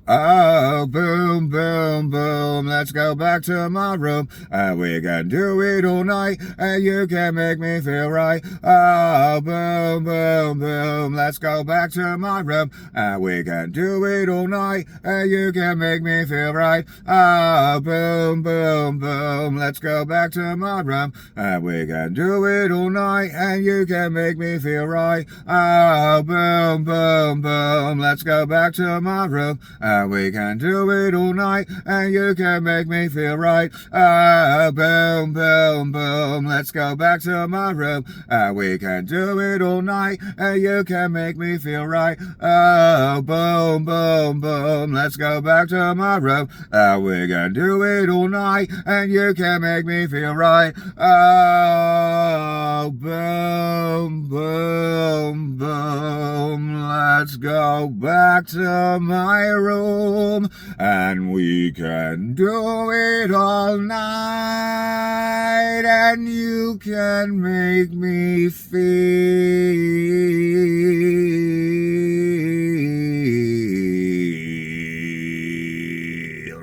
Oh, boom, boom, boom, let's go back to my room. And we can do it all night, and you can make me feel right. Oh, boom, boom, boom, let's go back to my room. And we can do it all night, and you can make me feel right. Oh, boom, boom, boom, let's go back to my room. And we can do it all night, and you can make me feel right. Oh, boom, boom, boom, let's go back to my room. And we can do it all night, and you can make me feel right. Boom, boom, boom, let's go back to my room. And we can do it all night, and you can make me feel right. Oh, boom, boom, boom, let's go back to my room. And we can do it all night, and you can make me feel right. Oh, boom, boom, boom, let's go back to my room, and we can do it all night, and you can make me feel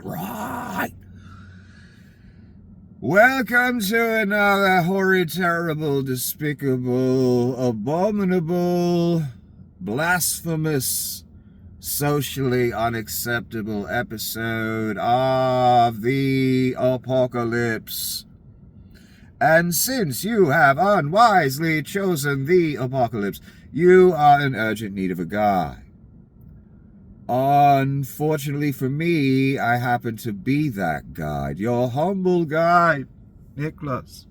right. Welcome to another horrid, terrible, despicable, abominable, blasphemous, socially unacceptable episode of the apocalypse. And since you have unwisely chosen the apocalypse, you are in urgent need of a guide. Unfortunately for me, I happen to be that guide, your humble guide, Nicholas.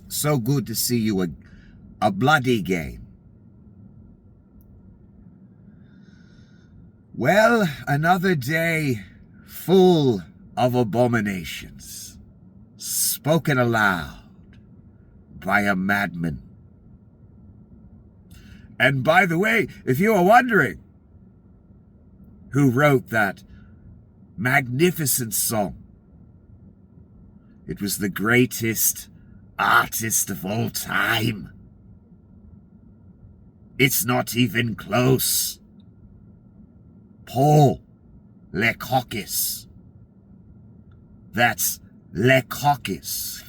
So good to see you a bloody game. Well, another day full of abominations, spoken aloud by a madman. And by the way, if you are wondering who wrote that magnificent song, it was the greatest artist of all time. It's not even close. Paul Lekokis. That's Lekokis.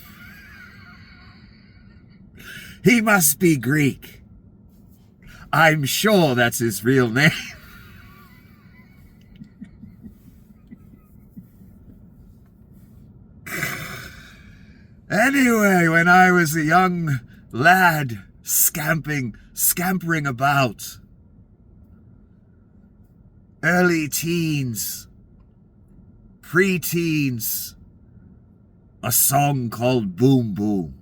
He must be Greek. I'm sure that's his real name. Anyway, when I was a young lad scampering about, early teens, pre-teens, a song called Boom Boom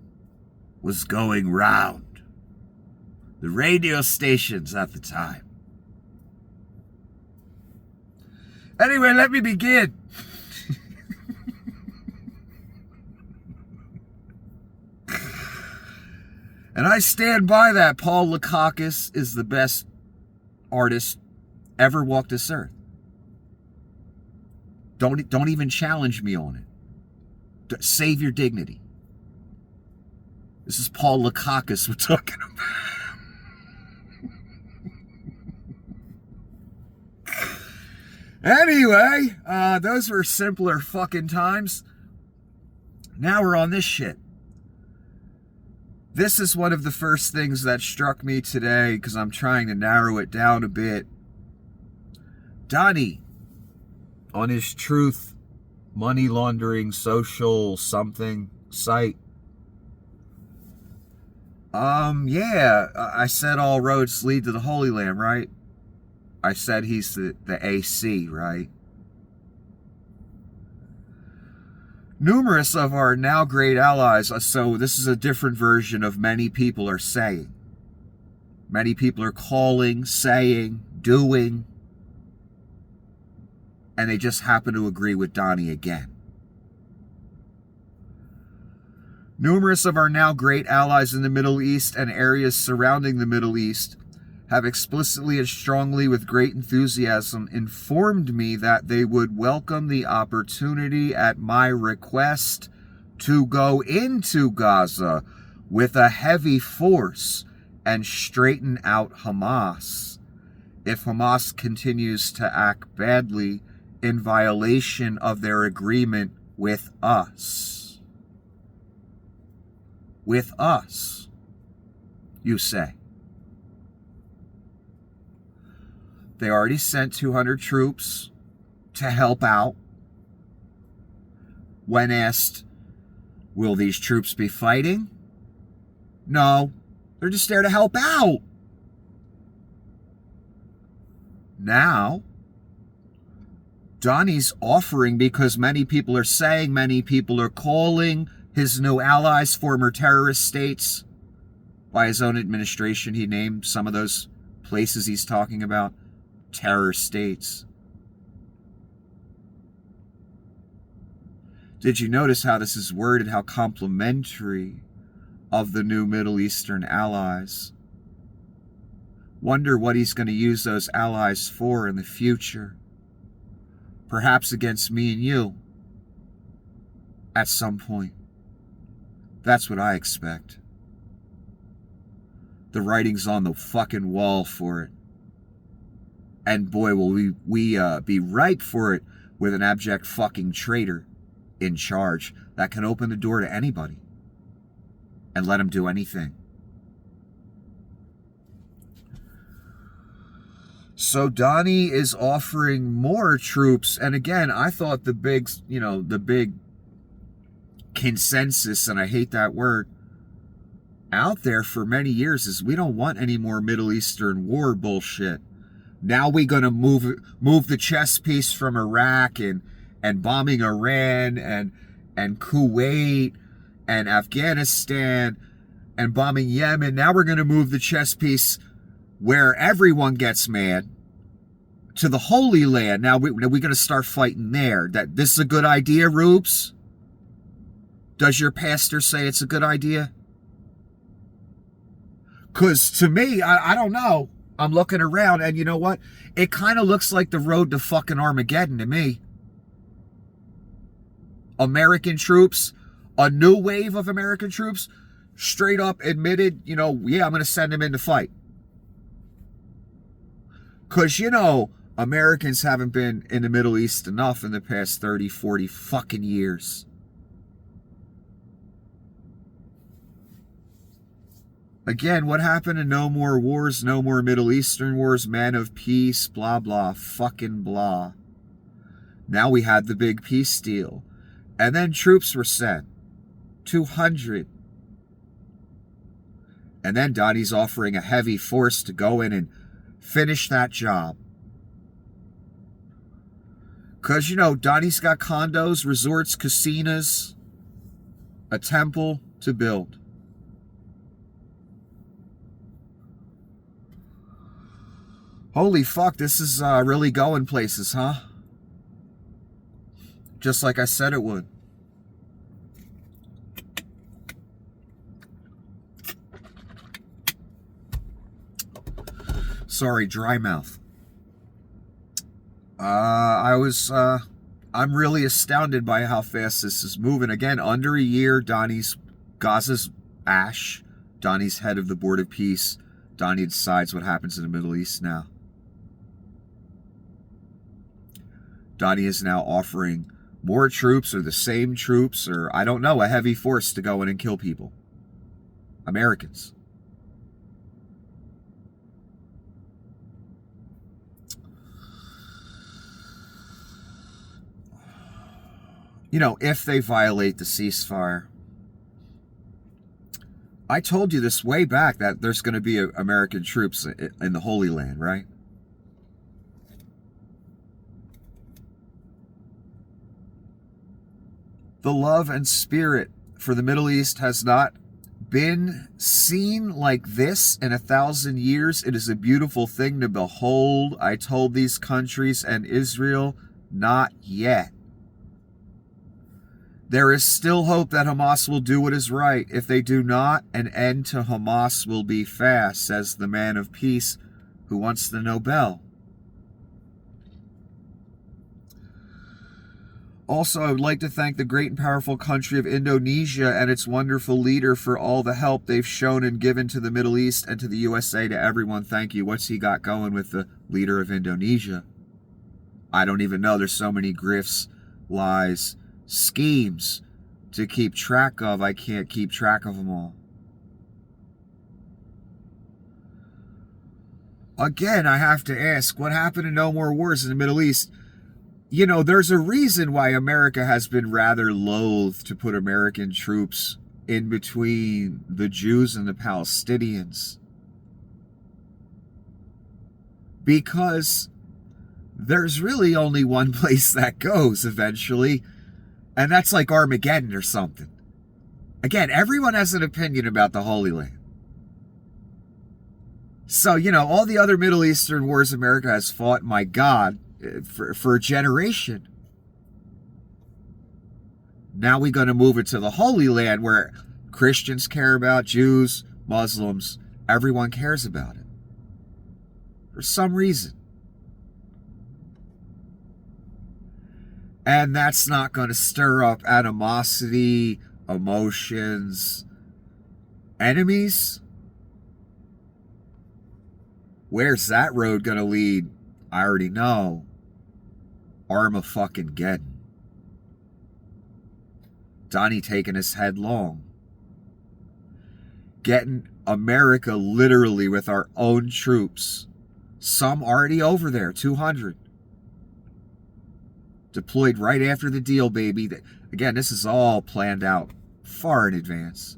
was going round the radio stations at the time. Anyway, let me begin. And I stand by that. Paul Lekokis is the best artist ever walked this earth. Don't even challenge me on it. Save your dignity. This is Paul Lekokis we're talking about. Anyway, those were simpler fucking times. Now we're on this shit. This is one of the first things that struck me today because I'm trying to narrow it down a bit. Donnie, on his Truth money laundering social something site. I said all roads lead to the Holy Land, right? I said he's the AC, right? Numerous of our now great allies, so this is a different version of many people are saying. Many people are calling, saying, doing, and they just happen to agree with Donnie again. Numerous of our now great allies in the Middle East and areas surrounding the Middle East have explicitly and strongly with great enthusiasm informed me that they would welcome the opportunity at my request to go into Gaza with a heavy force and straighten out Hamas if Hamas continues to act badly in violation of their agreement with us. With us, you say. They already sent 200 troops to help out. When asked, will these troops be fighting? No, they're just there to help out. Now, Donnie's offering, because many people are saying, many people are calling his new allies former terrorist states. By his own administration, he named some of those places he's talking about terror states. Did you notice how this is worded, how complimentary of the new Middle Eastern allies? Wonder what he's going to use those allies for in the future. Perhaps against me and you. At some point. That's what I expect. The writing's on the fucking wall for it. And boy, will we be ripe for it with an abject fucking traitor in charge that can open the door to anybody and let him do anything. So Donnie is offering more troops. And again, I thought the big consensus, and I hate that word, out there for many years is we don't want any more Middle Eastern war bullshit. Now we're going to move the chess piece from Iraq and bombing Iran and Kuwait and Afghanistan and bombing Yemen. Now we're going to move the chess piece where everyone gets mad to the Holy Land. Now we're going to start fighting there. That this is a good idea, Rubes? Does your pastor say it's a good idea? Because to me, I don't know. I'm looking around and you know what? It kind of looks like the road to fucking Armageddon to me. American troops, a new wave of American troops, straight up admitted, yeah, I'm going to send them in to fight. Because, Americans haven't been in the Middle East enough in the past 30, 40 fucking years. Again, what happened to no more wars, no more Middle Eastern wars, men of peace, blah, blah, fucking blah. Now we had the big peace deal. And then troops were sent. 200. And then Donnie's offering a heavy force to go in and finish that job. Because, Donnie's got condos, resorts, casinos, a temple to build. Holy fuck, this is really going places, huh? Just like I said it would. Sorry, dry mouth. I'm really astounded by how fast this is moving. Again, under a year, Donnie's Gaza's ash. Donnie's head of the Board of Peace. Donnie decides what happens in the Middle East now. Donnie is now offering more troops or the same troops or, I don't know, a heavy force to go in and kill people. Americans. If they violate the ceasefire. I told you this way back that there's going to be American troops in the Holy Land, right? The love and spirit for the Middle East has not been seen like this in 1,000 years. It is a beautiful thing to behold. I told these countries and Israel, not yet. There is still hope that Hamas will do what is right. If they do not, an end to Hamas will be fast, says the man of peace who wants the Nobel. Also, I would like to thank the great and powerful country of Indonesia and its wonderful leader for all the help they've shown and given to the Middle East and to the USA, to everyone. Thank you. What's he got going with the leader of Indonesia? I don't even know. There's so many grifts, lies, schemes to keep track of. I can't keep track of them all. Again, I have to ask, what happened to no more wars in the Middle East? You know, there's a reason why America has been rather loath to put American troops in between the Jews and the Palestinians. Because there's really only one place that goes eventually, and that's like Armageddon or something. Again, everyone has an opinion about the Holy Land. So, you know, all the other Middle Eastern wars America has fought, my God, for a generation. Now we're going to move it to the Holy Land where Christians care about, Jews, Muslims, everyone cares about it. For some reason. And that's not going to stir up animosity, emotions, enemies. Where's that road going to lead? I already know. Armageddon. Donnie taking us headlong. Getting America literally with our own troops. Some already over there, 200. Deployed right after the deal, baby. Again, this is all planned out far in advance.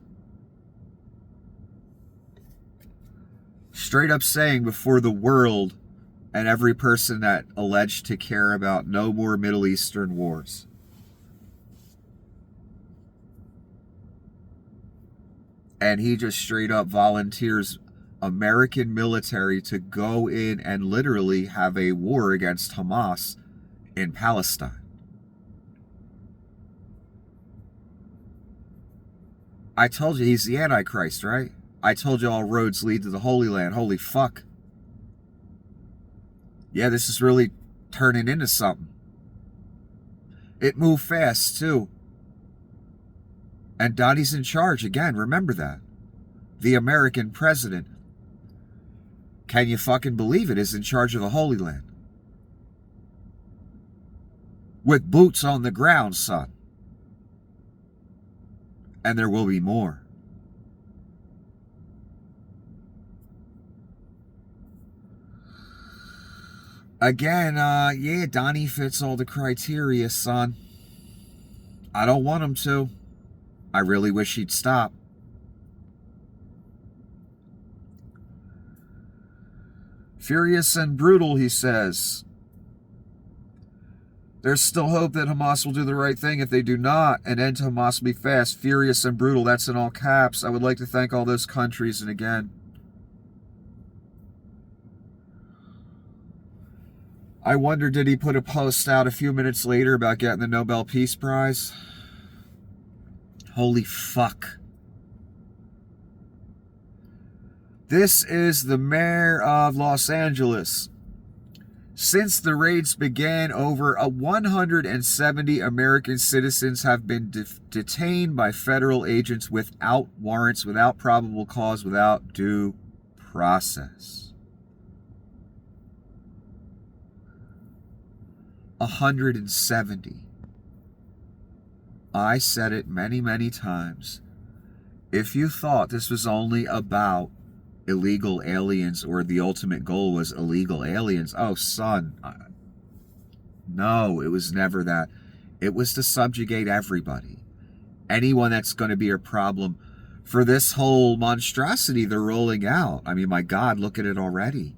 Straight up saying before the world and every person that alleged to care about no more Middle Eastern wars. And he just straight up volunteers American military to go in and literally have a war against Hamas in Palestine. I told you he's the Antichrist, right? I told you all roads lead to the Holy Land. Holy fuck. Yeah, this is really turning into something. It moved fast, too. And Donnie's in charge again, remember that. The American president, can you fucking believe it, is in charge of the Holy Land. With boots on the ground, son. And there will be more. Again, yeah, Donnie fits all the criteria, son. I don't want him to. I really wish he'd stop. Furious and brutal, he says. There's still hope that Hamas will do the right thing. If they do not, an end to Hamas will be fast, furious, and brutal. That's in all caps. I would like to thank all those countries. And again, I wonder, did he put a post out a few minutes later about getting the Nobel Peace Prize? Holy fuck. This is the mayor of Los Angeles. Since the raids began, over 170 American citizens have been detained by federal agents without warrants, without probable cause, without due process. 170. I said it many, many times. If you thought this was only about illegal aliens or the ultimate goal was illegal aliens, oh, son. No, it was never that. It was to subjugate everybody. Anyone that's going to be a problem for this whole monstrosity they're rolling out. I mean, my God, look at it already.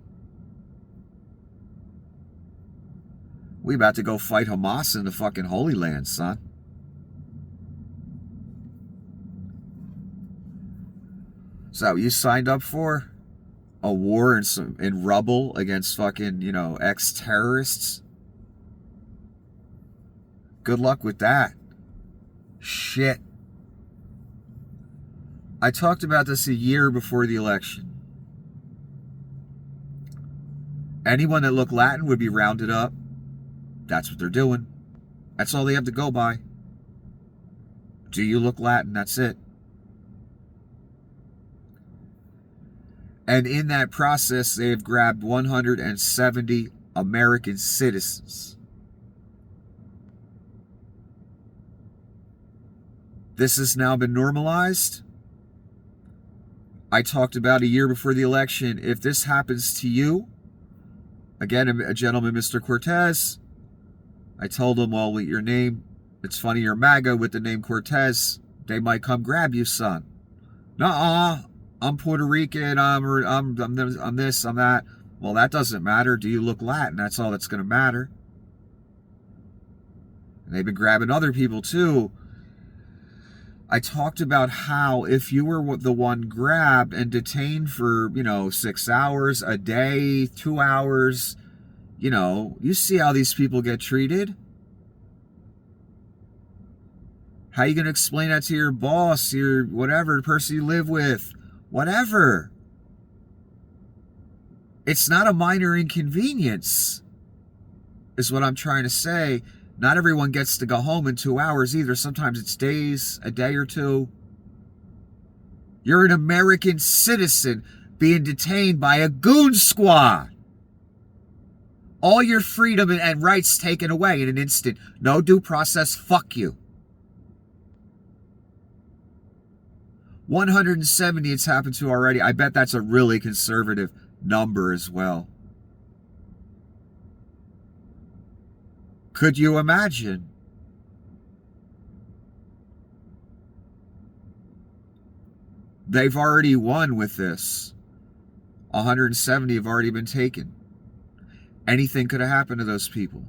We about to go fight Hamas in the fucking Holy Land, son. So you signed up for a war in rubble against fucking, ex-terrorists? Good luck with that. Shit. I talked about this a year before the election. Anyone that looked Latin would be rounded up. That's what they're doing. That's all they have to go by. Do you look Latin? That's it. And in that process, they have grabbed 170 American citizens. This has now been normalized. I talked about a year before the election, if this happens to you, again, a gentleman, Mr. Cortez, I told him, well, with your name, it's funny you're MAGA with the name Cortez, they might come grab you, son. Nuh-uh, I'm Puerto Rican, I'm this, I'm that. Well, that doesn't matter. Do you look Latin? That's all that's going to matter. And they've been grabbing other people too. I talked about how if you were the one grabbed and detained for, 6 hours, a day, 2 hours, you see how these people get treated. How are you going to explain that to your boss, your whatever, the person you live with, whatever? It's not a minor inconvenience, is what I'm trying to say. Not everyone gets to go home in 2 hours either. Sometimes it's days, a day or two. You're an American citizen being detained by a goon squad. All your freedom and rights taken away in an instant. No due process, fuck you. 170 it's happened to already. I bet that's a really conservative number as well. Could you imagine? They've already won with this. 170 have already been taken. Anything could have happened to those people.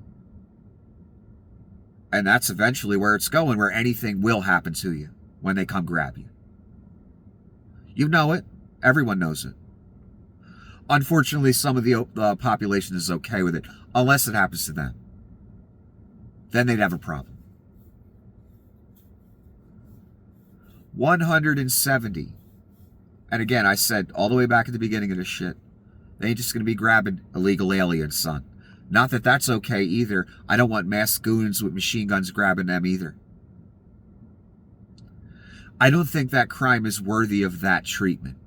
And that's eventually where it's going, where anything will happen to you when they come grab you. You know it. Everyone knows it. Unfortunately, some of the population is okay with it, unless it happens to them. Then they'd have a problem. 170. And again, I said all the way back at the beginning of this shit, they ain't just going to be grabbing illegal aliens, son. Not that that's okay either. I don't want masked goons with machine guns grabbing them either. I don't think that crime is worthy of that treatment.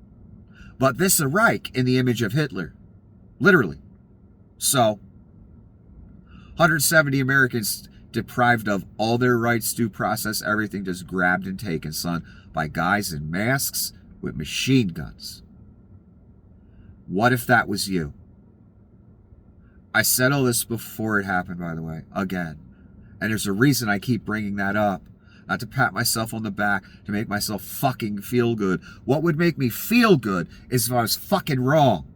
But this is a Reich in the image of Hitler. Literally. So, 170 Americans deprived of all their rights, due process, everything just grabbed and taken, son, by guys in masks with machine guns. What if that was you? I said all this before it happened, by the way, again. And there's a reason I keep bringing that up. Not to pat myself on the back, to make myself fucking feel good. What would make me feel good is if I was fucking wrong.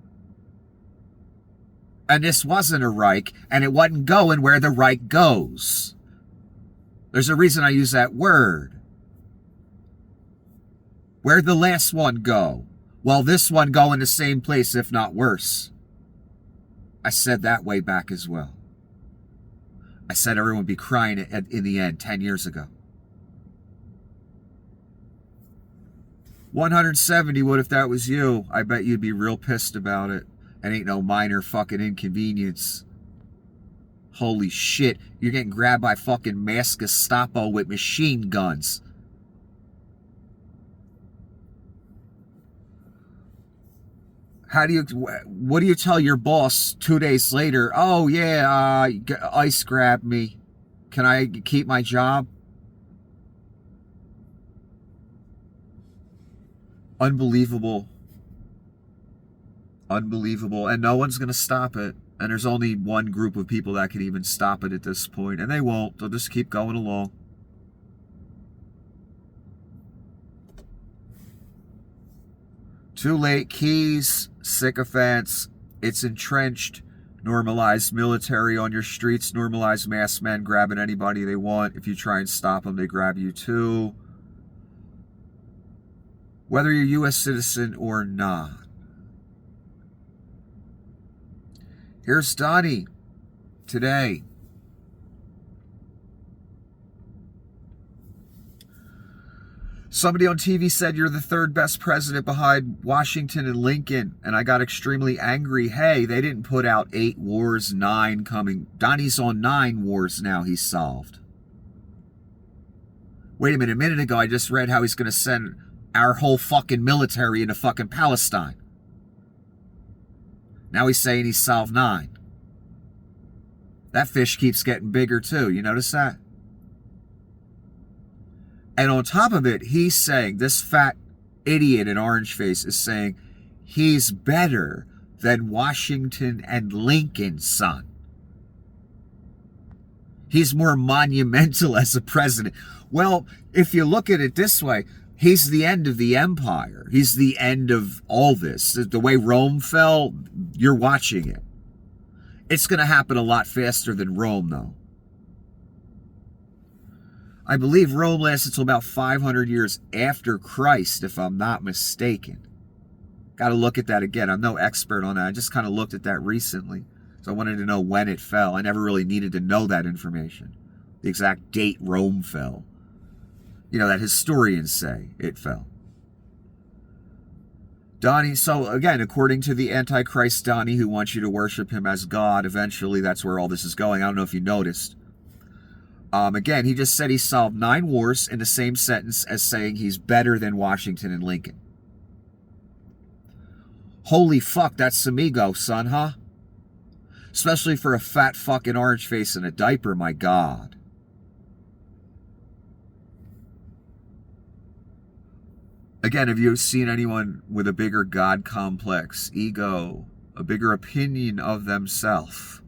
And this wasn't a Reich, and it wasn't going where the Reich goes. There's a reason I use that word. Where'd the last one go? Well, this one go in the same place, if not worse. I said that way back as well. I said everyone would be crying in the end 10 years ago. 170, what if that was you? I bet you'd be real pissed about it. It ain't no minor fucking inconvenience. Holy shit, you're getting grabbed by fucking masked Gestapo with machine guns. What do you tell your boss 2 days later? Oh yeah, ICE grabbed me. Can I keep my job? Unbelievable. Unbelievable. And no one's going to stop it. And there's only one group of people that can even stop it at this point. And they won't. They'll just keep going along. Too late. Keys, sycophants. It's entrenched. Normalized military on your streets. Normalized masked men grabbing anybody they want. If you try and stop them, they grab you too. Whether you're a U.S. citizen or not. Here's Donnie today. Somebody on TV said you're the third best president behind Washington and Lincoln, and I got extremely angry. Hey, they didn't put out 8 wars, 9 coming. Donnie's on 9 wars now he's solved. Wait a minute ago I just read how he's going to send our whole fucking military into fucking Palestine. Now he's saying he's solved 9. That fish keeps getting bigger too. You notice that? And on top of it, he's saying, this fat idiot in orange face is saying he's better than Washington and Lincoln's son. He's more monumental as a president. Well, if you look at it this way, he's the end of the empire. He's the end of all this. The way Rome fell, you're watching it. It's going to happen a lot faster than Rome, though. I believe Rome lasted until about 500 years after Christ, if I'm not mistaken. Got to look at that again. I'm no expert on that. I just kind of looked at that recently. So I wanted to know when it fell. I never really needed to know that information. The exact date Rome fell. You know, that historians say it fell. Donnie, so again, according to the Antichrist Donnie, who wants you to worship him as God, eventually that's where all this is going. I don't know if you noticed. Again, he just said he solved 9 wars in the same sentence as saying he's better than Washington and Lincoln. Holy fuck, that's some ego, son, huh? Especially for a fat fucking orange face in a diaper, my God. Again, have you seen anyone with a bigger God complex, ego, a bigger opinion of themselves?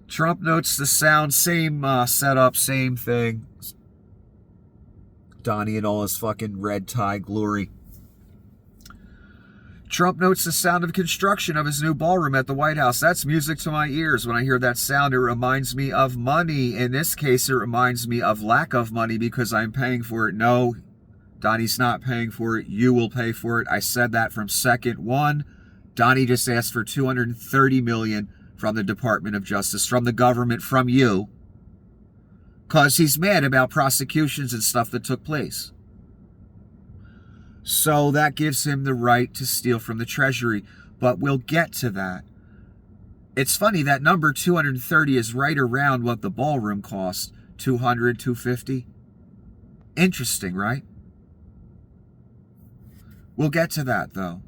Trump notes the sound, same setup, same thing. Donnie and all his fucking red tie glory. Trump notes the sound of construction of his new ballroom at the White House. That's music to my ears. When I hear that sound, it reminds me of money. In this case, it reminds me of lack of money because I'm paying for it. No, Donnie's not paying for it. You will pay for it. I said that from second one. Donnie just asked for $230 million from the Department of Justice, from the government, from you, because he's mad about prosecutions and stuff that took place. So that gives him the right to steal from the Treasury, but we'll get to that. It's funny, that number 230 is right around what the ballroom cost, 200, 250. Interesting, right? We'll get to that, though.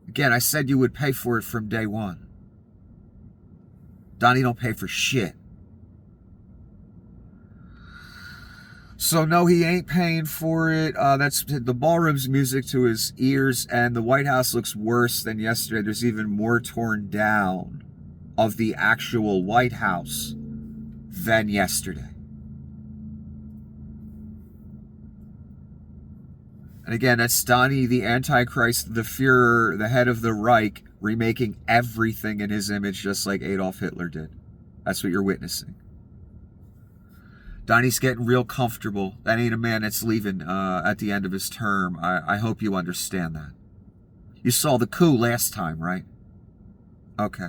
Again, I said you would pay for it from day one. Donnie don't pay for shit. So no, he ain't paying for it. That's the ballroom's music to his ears, and the White House looks worse than yesterday. There's even more torn down of the actual White House than yesterday. And again, that's Donnie, the Antichrist, the Führer, the head of the Reich, remaking everything in his image just like Adolf Hitler did. That's what you're witnessing. Donnie's getting real comfortable. That ain't a man that's leaving at the end of his term. I hope you understand that. You saw the coup last time, right? Okay.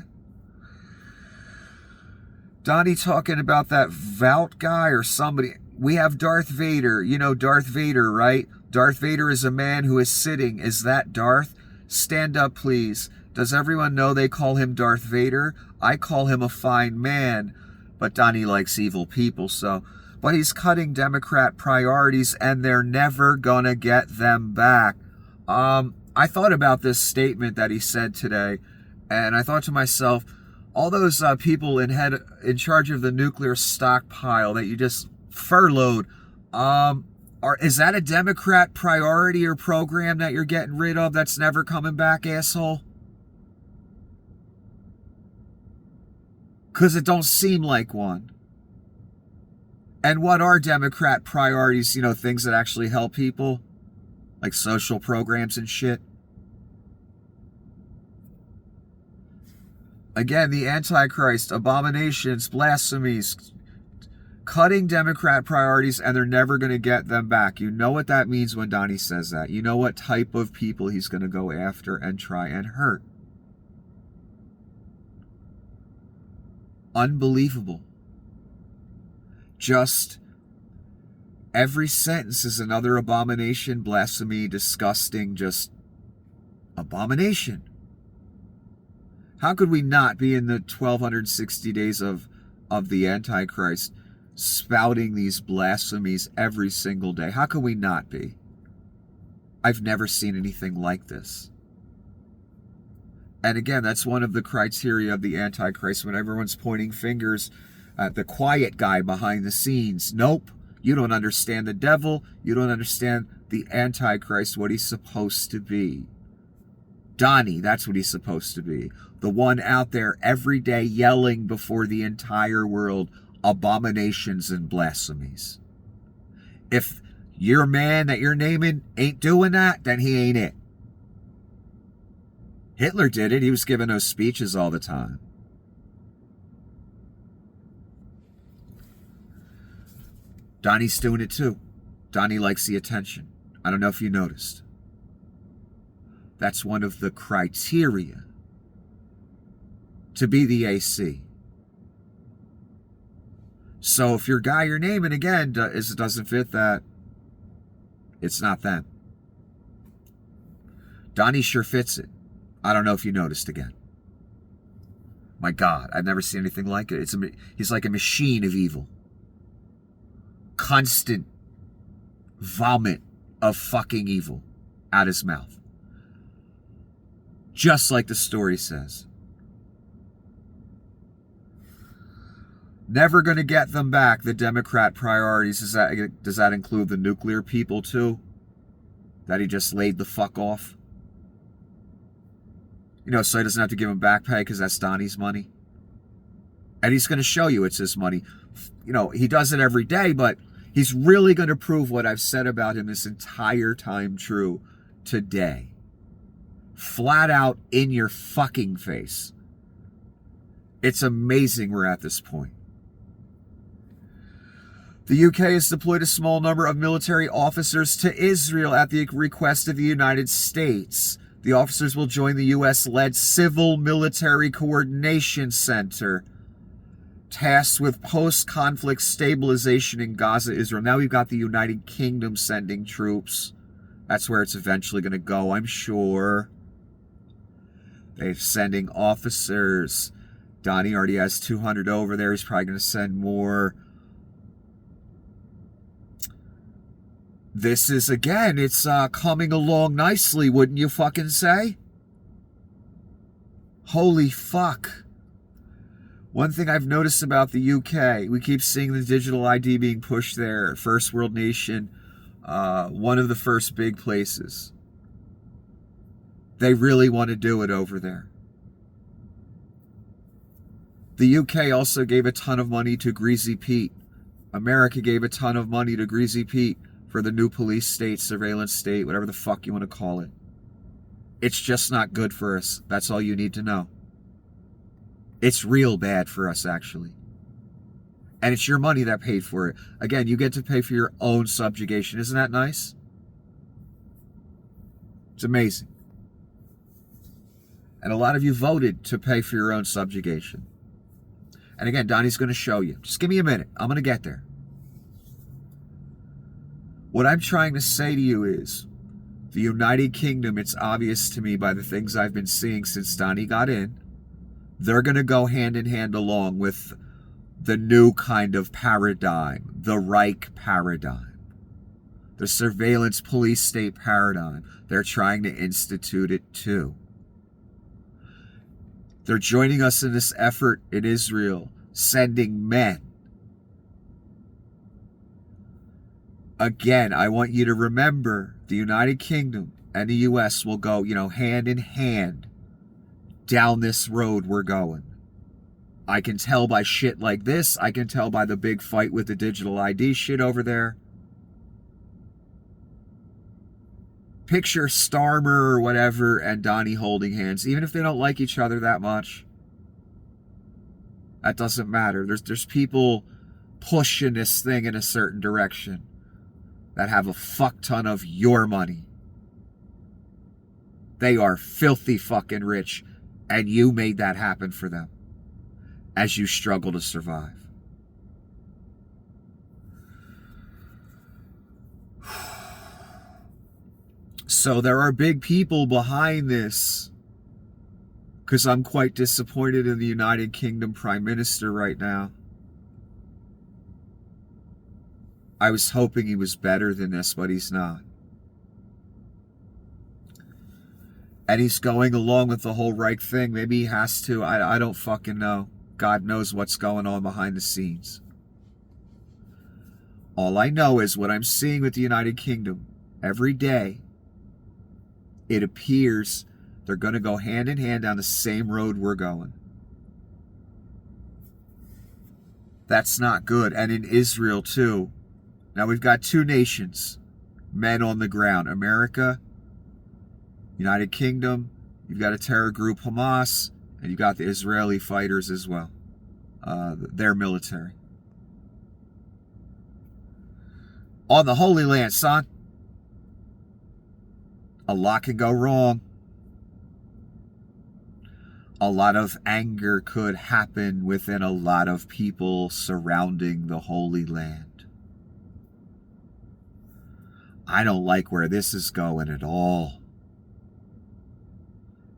Donnie talking about that Vout guy or somebody. We have Darth Vader. You know Darth Vader, right? Darth Vader is a man who is sitting. Is that Darth? Stand up, please. Does everyone know they call him Darth Vader? I call him a fine man. But Donnie likes evil people, so... But he's cutting Democrat priorities, and they're never gonna get them back. I thought about this statement that he said today, and I thought to myself, all those people in charge of the nuclear stockpile that you just furloughed, is that a Democrat priority or program that you're getting rid of that's never coming back, asshole? Because it don't seem like one. And what are Democrat priorities? You know, things that actually help people? Like social programs and shit? Again, the Antichrist, abominations, blasphemies, cutting Democrat priorities, and they're never going to get them back. You know what that means when Donnie says that. You know what type of people he's going to go after and try and hurt. Unbelievable. Just every sentence is another abomination, blasphemy, disgusting, just abomination. How could we not be in the 1260 days of the Antichrist spouting these blasphemies every single day? How could we not be? I've never seen anything like this. And again, that's one of the criteria of the Antichrist. When everyone's pointing fingers, the quiet guy behind the scenes. Nope. You don't understand the devil. You don't understand the Antichrist, what he's supposed to be. Donnie, that's what he's supposed to be. The one out there every day yelling before the entire world abominations and blasphemies. If your man that you're naming ain't doing that, then he ain't it. Hitler did it. He was giving those speeches all the time. Donnie's doing it too. Donnie likes the attention. I don't know if you noticed. That's one of the criteria to be the AC. So if your guy you're naming again doesn't fit that, it's not them. Donnie sure fits it. I don't know if you noticed again. My God, I've never seen anything like it. He's like a machine of evil. Constant vomit of fucking evil out his mouth. Just like the story says. Never going to get them back, the Democrat priorities. Does that include the nuclear people too? That he just laid the fuck off? You know, so he doesn't have to give him back pay because that's Donnie's money. And he's going to show you it's his money. You know, he does it every day, but he's really going to prove what I've said about him this entire time true today. Flat out in your fucking face. It's amazing we're at this point. The UK has deployed a small number of military officers to Israel at the request of the United States. The officers will join the US-led Civil Military Coordination Center, tasked with post-conflict stabilization in Gaza, Israel. Now we've got the United Kingdom sending troops. That's where it's eventually going to go, I'm sure. They're sending officers. Donnie already has 200 over there. He's probably going to send more. This is, again, it's coming along nicely, wouldn't you fucking say? Holy fuck. One thing I've noticed about the UK, we keep seeing the digital ID being pushed there. First world nation, one of the first big places. They really want to do it over there. The UK also gave a ton of money to Greasy Pete. America gave a ton of money to Greasy Pete for the new police state, surveillance state, whatever the fuck you want to call it. It's just not good for us. That's all you need to know. It's real bad for us, actually. And it's your money that paid for it. Again, you get to pay for your own subjugation. Isn't that nice? It's amazing. And a lot of you voted to pay for your own subjugation. And again, Donnie's going to show you. Just give me a minute. I'm going to get there. What I'm trying to say to you is, the United Kingdom, it's obvious to me by the things I've been seeing since Donnie got in, they're going to go hand in hand along with the new kind of paradigm, the Reich paradigm, the surveillance police state paradigm. They're trying to institute it too. They're joining us in this effort in Israel, sending men. Again, I want you to remember the United Kingdom and the US will go, hand in hand down this road we're going. I can tell by shit like this. I can tell by the big fight with the digital ID shit over there. Picture Starmer or whatever and Donnie holding hands, even if they don't like each other that much. That doesn't matter. There's people pushing this thing in a certain direction that have a fuck ton of your money. They are filthy fucking rich, and you made that happen for them as you struggle to survive. So there are big people behind this, because I'm quite disappointed in the United Kingdom Prime Minister right now. I was hoping he was better than this, but he's not. And he's going along with the whole Reich thing. Maybe he has to. I don't fucking know. God knows what's going on behind the scenes. All I know is what I'm seeing with the United Kingdom every day. It appears they're going to go hand in hand down the same road we're going. That's not good. And in Israel, too. Now, we've got two nations, men on the ground. America, United Kingdom, you've got a terror group, Hamas, and you've got the Israeli fighters as well. Their military. On the Holy Land, son, a lot can go wrong. A lot of anger could happen within a lot of people surrounding the Holy Land. I don't like where this is going at all.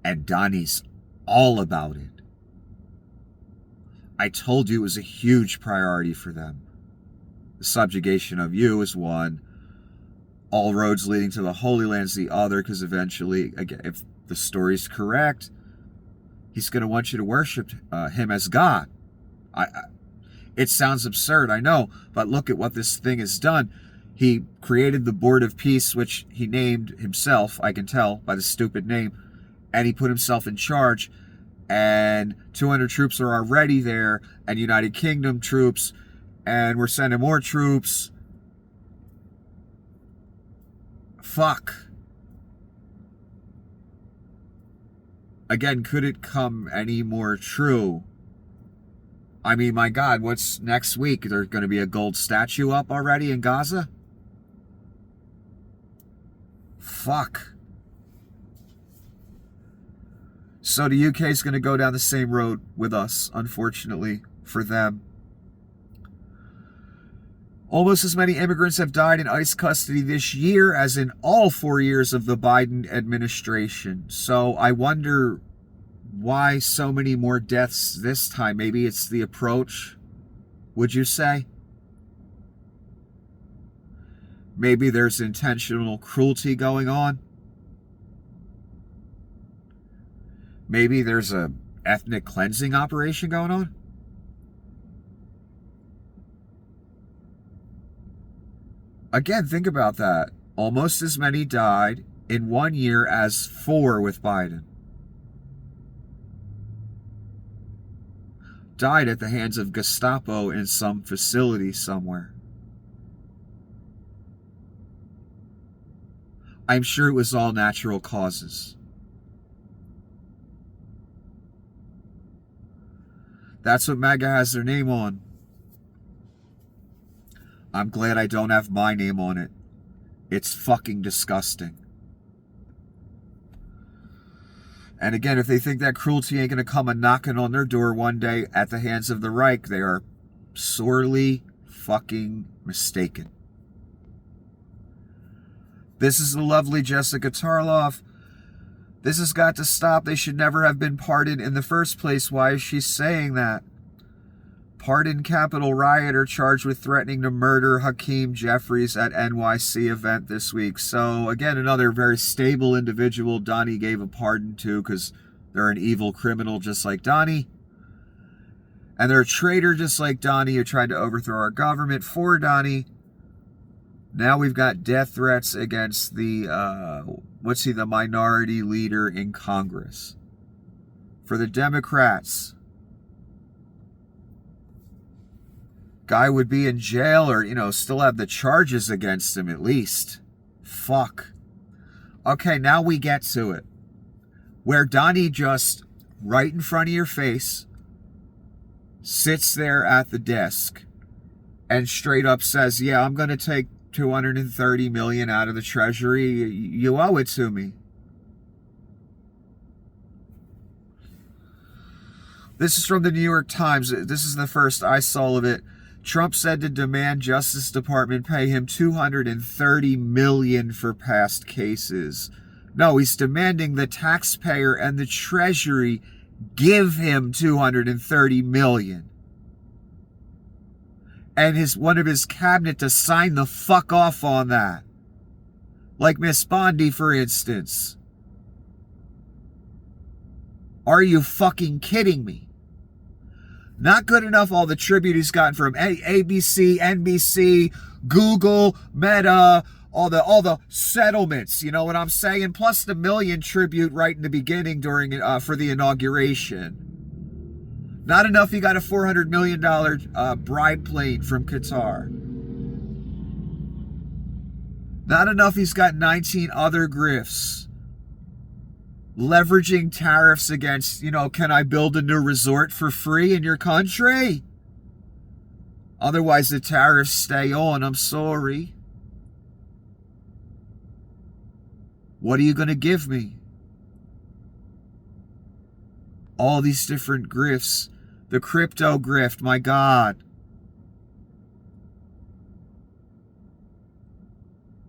And Donnie's all about it. I told you it was a huge priority for them. The subjugation of you is one. All roads leading to the Holy Land is the other, because eventually, again, if the story's correct, he's going to want you to worship him as God. It sounds absurd, I know, but look at what this thing has done. He created the Board of Peace, which he named himself, I can tell by the stupid name, and he put himself in charge, and 200 troops are already there, and United Kingdom troops, and we're sending more troops. Fuck. Again, could it come any more true? I mean, my God, what's next week? There's going to be a gold statue up already in Gaza? Fuck. So the UK is going to go down the same road with us, unfortunately, for them. Almost as many immigrants have died in ICE custody this year as in all 4 years of the Biden administration. So I wonder why so many more deaths this time. Maybe it's the approach, would you say? Maybe there's intentional cruelty going on. Maybe there's a ethnic cleansing operation going on. Again, think about that. Almost as many died in 1 year as 4 with Biden. Died at the hands of Gestapo in some facility somewhere. I'm sure it was all natural causes. That's what MAGA has their name on. I'm glad I don't have my name on it. It's fucking disgusting. And again, if they think that cruelty ain't going to come a knocking on their door one day at the hands of the Reich, they are sorely fucking mistaken. This is the lovely Jessica Tarloff. This has got to stop. They should never have been pardoned in the first place. Why is she saying that? Pardoned Capitol rioter charged with threatening to murder Hakeem Jeffries at NYC event this week. So again, another very stable individual Donnie gave a pardon to because they're an evil criminal just like Donnie. And they're a traitor just like Donnie who tried to overthrow our government for Donnie. Now we've got death threats against the, the minority leader in Congress. For the Democrats, guy would be in jail or, still have the charges against him at least. Fuck. Okay, now we get to it. Where Donnie just, right in front of your face, sits there at the desk and straight up says, yeah, I'm going to take $230 million out of the Treasury. You owe it to me. This is from the New York Times. This is the first I saw of it. Trump said to demand Justice Department pay him $230 million for past cases. No, he's demanding the taxpayer and the Treasury give him $230 million. And one of his cabinet to sign the fuck off on that. Like Miss Bondi, for instance. Are you fucking kidding me? Not good enough all the tribute he's gotten from ABC, NBC, Google, Meta, all the settlements, you know what I'm saying? Plus the $1 million tribute right in the beginning during for the inauguration. Not enough he got a $400 million bribe plane from Qatar. Not enough he's got 19 other grifts. Leveraging tariffs against, you know, can I build a new resort for free in your country? Otherwise the tariffs stay on, I'm sorry. What are you going to give me? All these different grifts. The crypto grift, my God.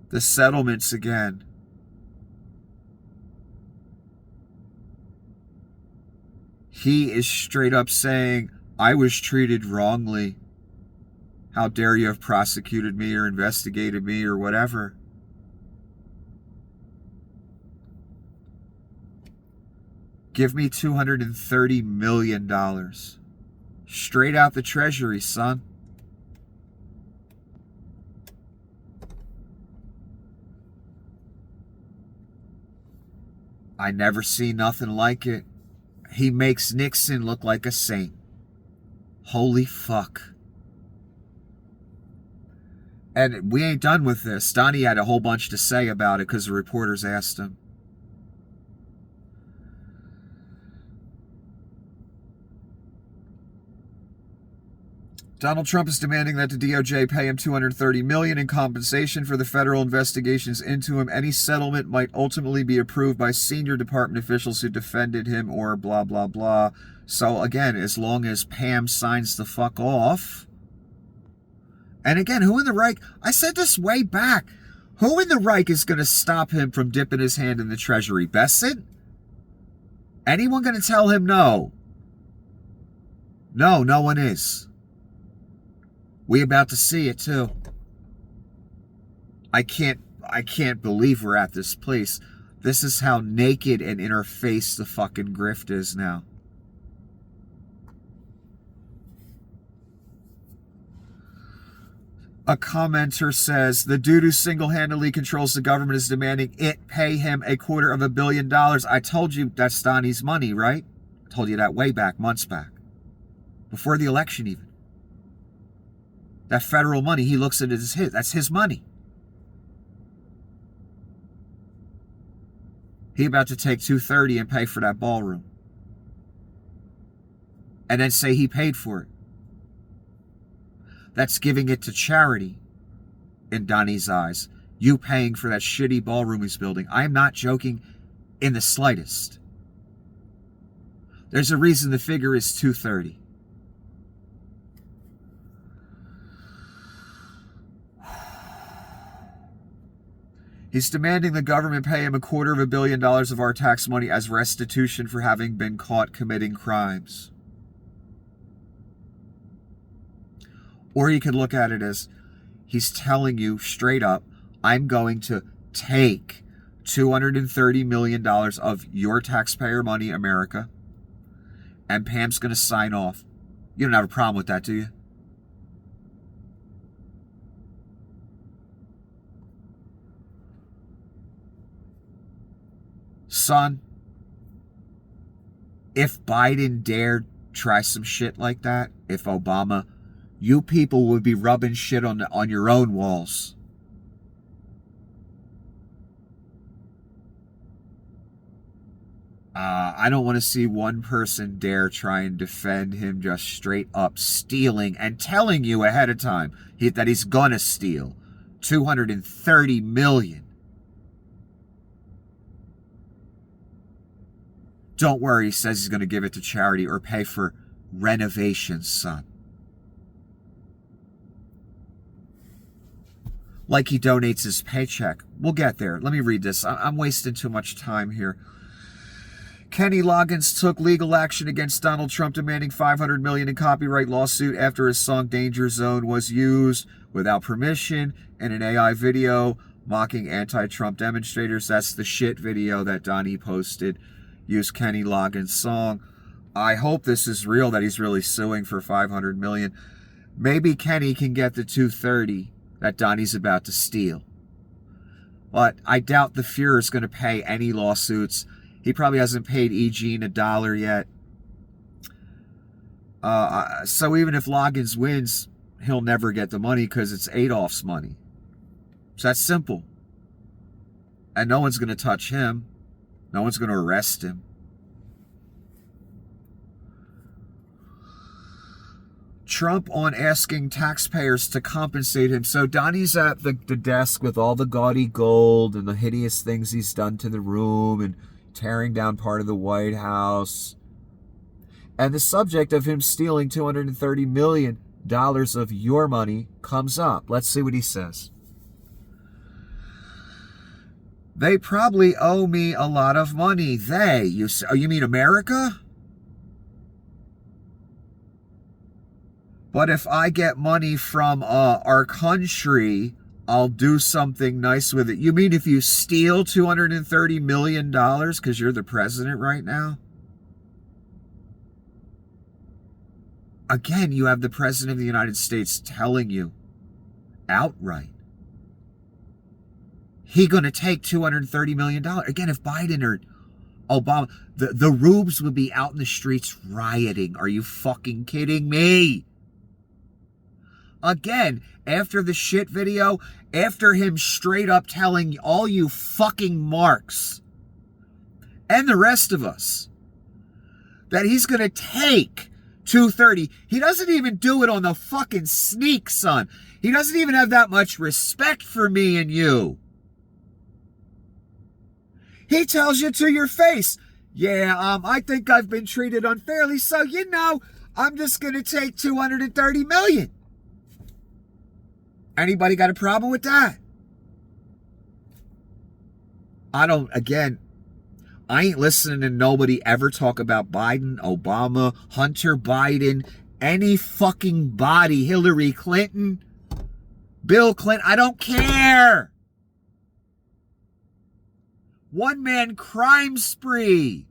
The settlements again. He is straight up saying, I was treated wrongly. How dare you have prosecuted me or investigated me or whatever. Give me $230 million. Straight out the treasury, son. I never see nothing like it. He makes Nixon look like a saint. Holy fuck. And we ain't done with this. Donnie had a whole bunch to say about it because the reporters asked him. Donald Trump is demanding that the DOJ pay him $230 million in compensation for the federal investigations into him. Any settlement might ultimately be approved by senior department officials who defended him or blah, blah, blah. So again, as long as Pam signs the fuck off. And again, who in the Reich, I said this way back, who in the Reich is going to stop him from dipping his hand in the treasury? Bessent? Anyone going to tell him no? No, no one is. We about to see it too. I can't believe we're at this place. This is how naked and in our face the fucking grift is now. A commenter says, the dude who single-handedly controls the government is demanding it pay him $250 million. I told you that's Donnie's money, right? I told you that way back, months back. Before the election even. That federal money, he looks at it as his. That's his money. He about to take $230 and pay for that ballroom. And then say he paid for it. That's giving it to charity in Donnie's eyes. You paying for that shitty ballroom he's building. I am not joking in the slightest. There's a reason the figure is $230. He's demanding the government pay him $250 million of our tax money as restitution for having been caught committing crimes. Or you could look at it as he's telling you straight up, I'm going to take $230 million of your taxpayer money, America, and Pam's going to sign off. You don't have a problem with that, do you? Son, if Biden dared try some shit like that, if Obama, you people would be rubbing shit on your own walls. I don't want to see one person dare try and defend him just straight up stealing and telling you ahead of time that he's gonna steal $230 million. Don't worry, he says he's going to give it to charity or pay for renovations, son. Like he donates his paycheck. We'll get there. Let me read this. I'm wasting too much time here. Kenny Loggins took legal action against Donald Trump, demanding $500 million in copyright lawsuit after his song Danger Zone was used without permission in an AI video mocking anti-Trump demonstrators. That's the shit video that Donnie posted. Use Kenny Loggins' song. I hope this is real, that he's really suing for $500 million. Maybe Kenny can get the 230 that Donnie's about to steal. But I doubt the Fuhrer's going to pay any lawsuits. He probably hasn't paid E. Jean $1 yet. So even if Loggins wins, he'll never get the money because it's Adolf's money. So that's simple. And no one's going to touch him. No one's going to arrest him. Trump on asking taxpayers to compensate him. So Donnie's at the desk with all the gaudy gold and the hideous things he's done to the room and tearing down part of the White House. And the subject of him stealing $230 million of your money comes up. Let's see what he says. They probably owe me a lot of money. They? You mean America? But if I get money from our country, I'll do something nice with it. You mean if you steal $230 million because you're the president right now? Again, you have the president of the United States telling you outright he gonna take $230 million. Again, if Biden or Obama, the rubes would be out in the streets rioting. Are you fucking kidding me? Again, after the shit video, after him straight up telling all you fucking marks and the rest of us that he's going to take 230, he doesn't even do it on the fucking sneak, son. He doesn't even have that much respect for me and you. He tells you to your face, yeah, I think I've been treated unfairly, so I'm just going to take $230 million. Anybody got a problem with that? I ain't listening to nobody ever talk about Biden, Obama, Hunter Biden, any fucking body, Hillary Clinton, Bill Clinton. I don't care. One man crime spree.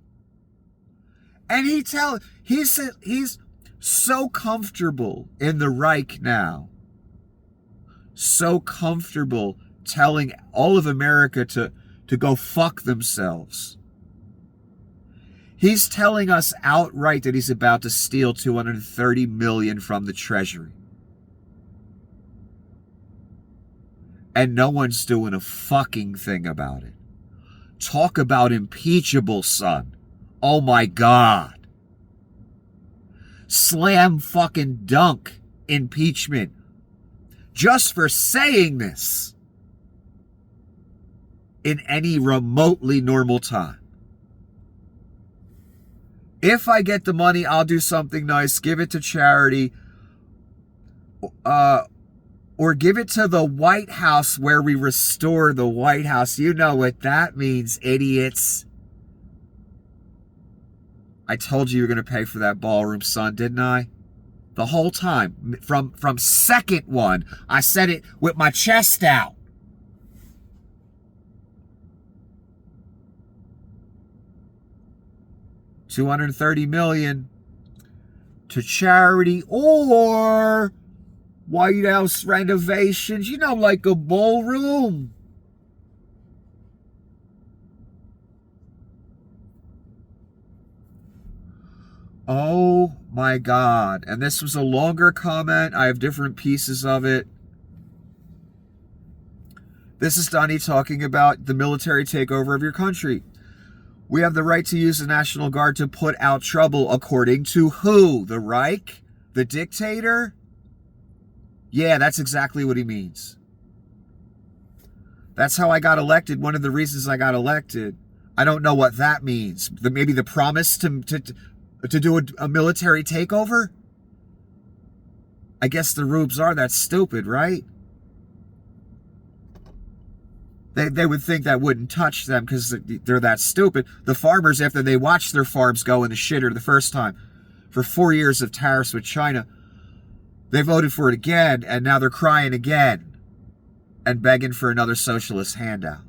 And he's so comfortable in the Reich now. So comfortable telling all of America to go fuck themselves. He's telling us outright that he's about to steal $230 million from the Treasury. And no one's doing a fucking thing about it. Talk about impeachable, son. Oh my God. Slam fucking dunk impeachment. Just for saying this in any remotely normal time. If I get the money, I'll do something nice, give it to charity, or give it to the White House where we restore the White House. You know what that means, idiots. I told you were going to pay for that ballroom, son, didn't I? The whole time, from second one, I said it with my chest out. $230 million to charity or White House renovations, like a ballroom. Oh my God. And this was a longer comment. I have different pieces of it. This is Donnie talking about the military takeover of your country. We have the right to use the National Guard to put out trouble, according to who? The Reich? The dictator? Yeah, that's exactly what he means. That's how I got elected. One of the reasons I got elected. I don't know what that means. Maybe the promise to do a military takeover? I guess the rubes are that stupid, right? They would think that wouldn't touch them because they're that stupid. The farmers, after they watched their farms go in the shitter the first time for 4 years of tariffs with China, they voted for it again, and now they're crying again and begging for another socialist handout.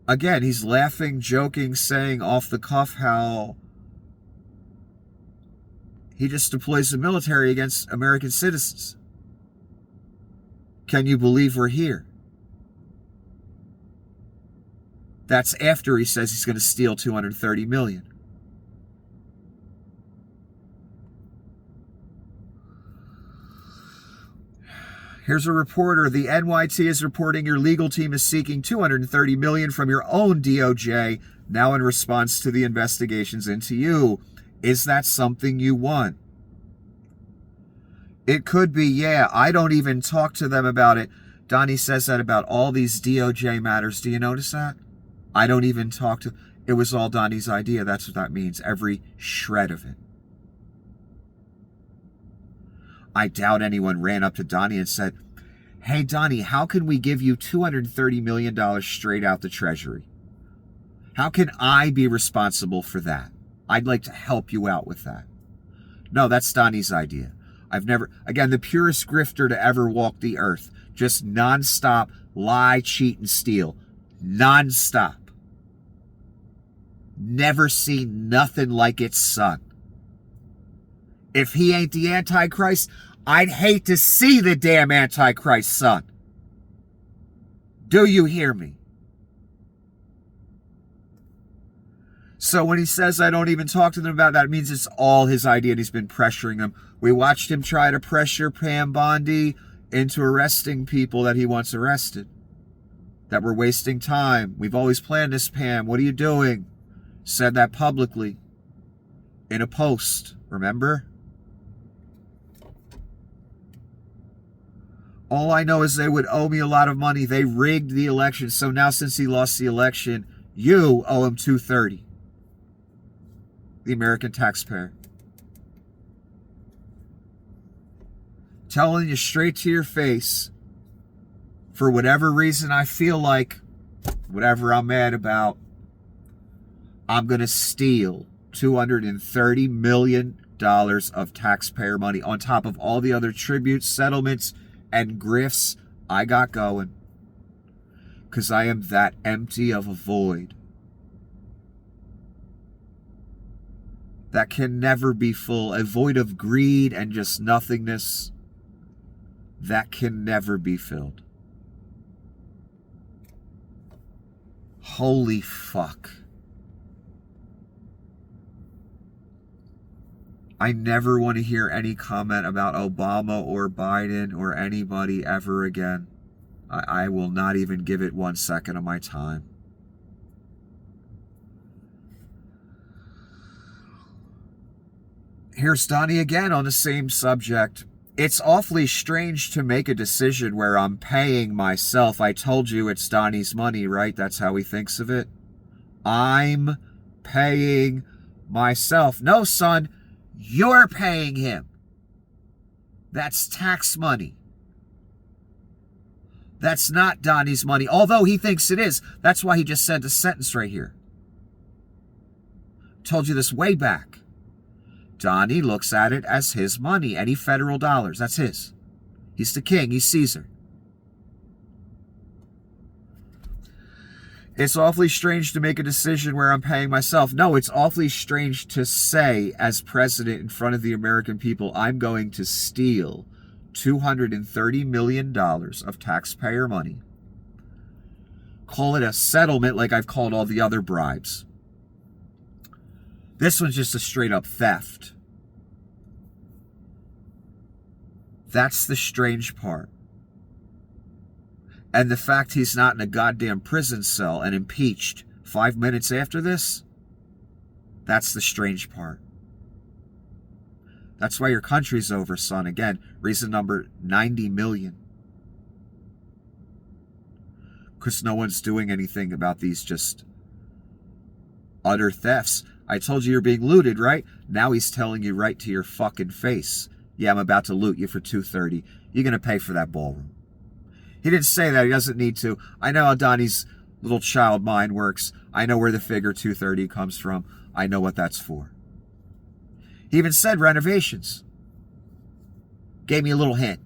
Again, he's laughing, joking, saying off the cuff how he just deploys the military against American citizens. Can you believe we're here? That's after he says he's going to steal $230 million. Here's a reporter. The NYT is reporting your legal team is seeking $230 million from your own DOJ, now in response to the investigations into you. Is that something you want? It could be, yeah. I don't even talk to them about it. Donnie says that about all these DOJ matters. Do you notice that? I don't even talk to... It was all Donnie's idea. That's what that means. Every shred of it. I doubt anyone ran up to Donnie and said, hey, Donnie, how can we give you $230 million straight out the Treasury? How can I be responsible for that? I'd like to help you out with that. No, that's Donnie's idea. I've never... Again, the purest grifter to ever walk the earth. Just nonstop lie, cheat, and steal. Nonstop. Never seen nothing like its son. If he ain't the Antichrist, I'd hate to see the damn Antichrist son. Do you hear me? So when he says I don't even talk to them about that, it means it's all his idea and he's been pressuring them. We watched him try to pressure Pam Bondi into arresting people that he wants arrested. That we're wasting time. We've always planned this, Pam. What are you doing? Said that publicly. In a post. Remember? All I know is they would owe me a lot of money. They rigged the election. So now since he lost the election, you owe him $230. The American taxpayer. Telling you straight to your face, for whatever reason I feel like, whatever I'm mad about, I'm going to steal $230 million of taxpayer money on top of all the other tributes, settlements, and grifts I got going. Because I am that empty of a void that can never be full. A void of greed and just nothingness that can never be filled. Holy fuck. I never want to hear any comment about Obama or Biden or anybody ever again. I will not even give it 1 second of my time. Here's Donnie again on the same subject. It's awfully strange to make a decision where I'm paying myself. I told you it's Donnie's money, right? That's how he thinks of it. I'm paying myself. No, son, you're paying him. That's tax money. That's not Donnie's money, although he thinks it is. That's why he just said the sentence right here. Told you this way back. Donnie looks at it as his money, any federal dollars. That's his. He's the king. He's Caesar. It's awfully strange to make a decision where I'm paying myself. No, it's awfully strange to say as president in front of the American people, I'm going to steal $230 million of taxpayer money. Call it a settlement like I've called all the other bribes. This one's just a straight up theft. That's the strange part. And the fact he's not in a goddamn prison cell and impeached 5 minutes after this, that's the strange part. That's why your country's over, son. Again, reason number 90 million. Because no one's doing anything about these just utter thefts. I told you you're being looted, right? Now he's telling you right to your fucking face. Yeah, I'm about to loot you for $230. You're going to pay for that ballroom. He didn't say that. He doesn't need to. I know how Donnie's little child mind works. I know where the figure 230 comes from. I know what that's for. He even said renovations. Gave me a little hint.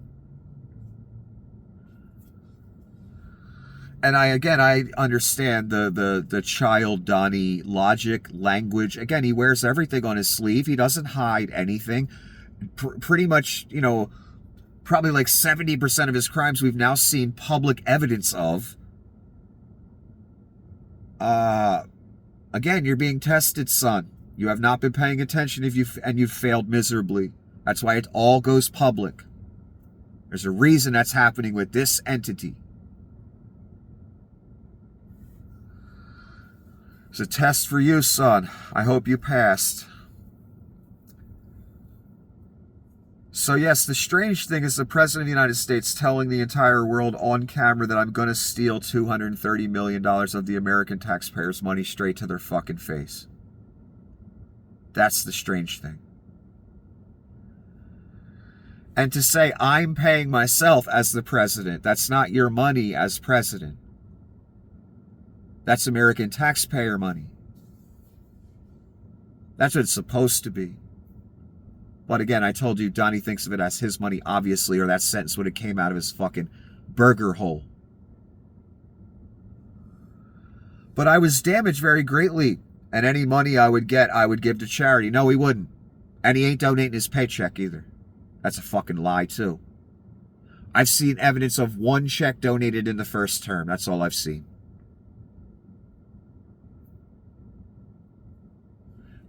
And I understand the child Donnie logic, language. Again, he wears everything on his sleeve. He doesn't hide anything. Pretty much, probably like 70% of his crimes we've now seen public evidence of. Again, you're being tested, son. You have not been paying attention and you've failed miserably. That's why it all goes public. There's a reason that's happening with this entity. It's a test for you, son. I hope you passed. So yes, the strange thing is the President of the United States telling the entire world on camera that I'm going to steal $230 million of the American taxpayers' money straight to their fucking face. That's the strange thing. And to say I'm paying myself as the president, that's not your money as president. That's American taxpayer money. That's what it's supposed to be. But again, I told you, Donnie thinks of it as his money, obviously, or that sentence would have came out of his fucking burger hole. But I was damaged very greatly, and any money I would get, I would give to charity. No, he wouldn't. And he ain't donating his paycheck either. That's a fucking lie, too. I've seen evidence of one check donated in the first term. That's all I've seen.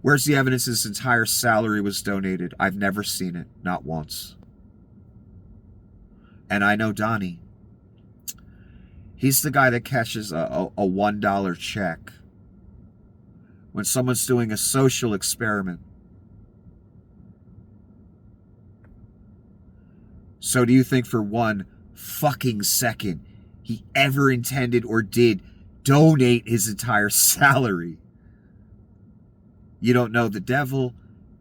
Where's the evidence his entire salary was donated? I've never seen it. Not once. And I know Donnie. He's the guy that catches a $1 check when someone's doing a social experiment. So do you think for one fucking second he ever intended or did donate his entire salary? You don't know the devil.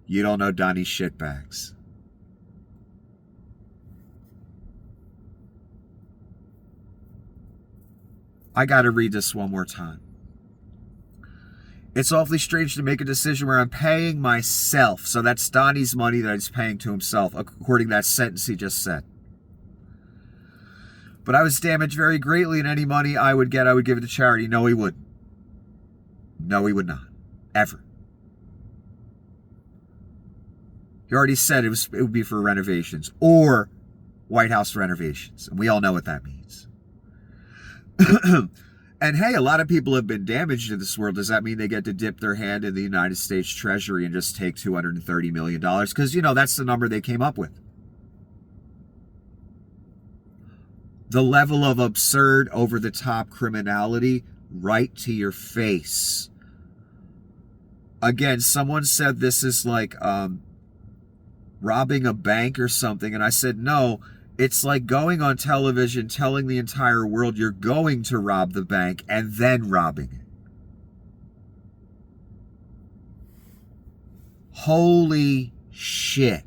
You don't know Donnie shitbags. I gotta read this one more time. It's awfully strange to make a decision where I'm paying myself. So that's Donnie's money that he's paying to himself, according to that sentence he just said. But I was damaged very greatly, and any money I would get, I would give it to charity. No, he wouldn't. No, he would not. Ever. He already said it would be for renovations or White House renovations. And we all know what that means. And hey, a lot of people have been damaged in this world. Does that mean they get to dip their hand in the United States Treasury and just take $230 million? Because, that's the number they came up with. The level of absurd, over-the-top criminality right to your face. Again, someone said this is like robbing a bank or something. And I said, no, it's like going on television telling the entire world you're going to rob the bank and then robbing it. Holy shit.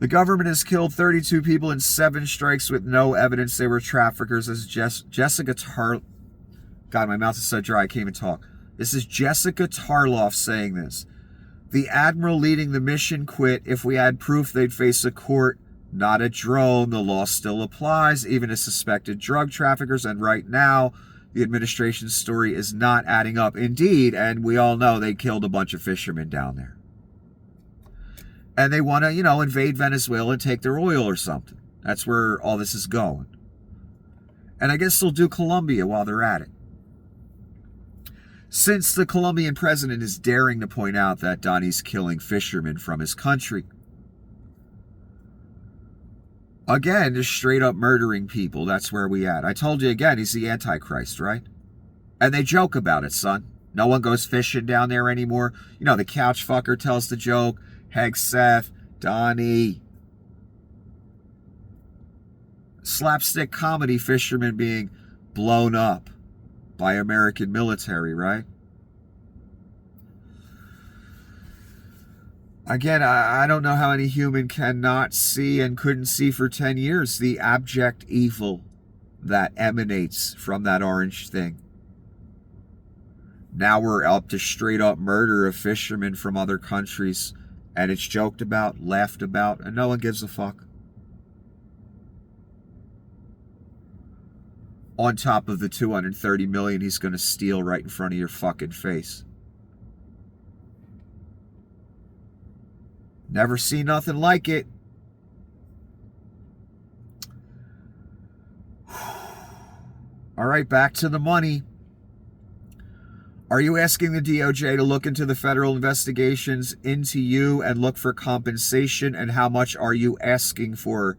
The government has killed 32 people in 7 strikes with no evidence they were traffickers. This is Jessica God, my mouth is so dry I can't even talk. This is Jessica Tarloff saying this. The admiral leading the mission quit. If we had proof, they'd face a court, not a drone. The law still applies, even to suspected drug traffickers. And right now, the administration's story is not adding up. Indeed, and we all know they killed a bunch of fishermen down there. And they want to, invade Venezuela and take their oil or something. That's where all this is going. And I guess they'll do Colombia while they're at it. Since the Colombian president is daring to point out that Donnie's killing fishermen from his country. Again, just straight up murdering people. That's where we at. I told you again, he's the Antichrist, right? And they joke about it, son. No one goes fishing down there anymore. The couch fucker tells the joke. Hegseth, Donnie. Slapstick comedy fishermen being blown up by American military, right? Again, I don't know how any human cannot see and couldn't see for 10 years the abject evil that emanates from that orange thing. Now we're up to straight up murder of fishermen from other countries, and it's joked about, laughed about, and no one gives a fuck. on top of the $230 million he's going to steal right in front of your fucking face. Never seen nothing like it. All right, back to the money. Are you asking the DOJ to look into the federal investigations into you and look for compensation? And how much are you asking for?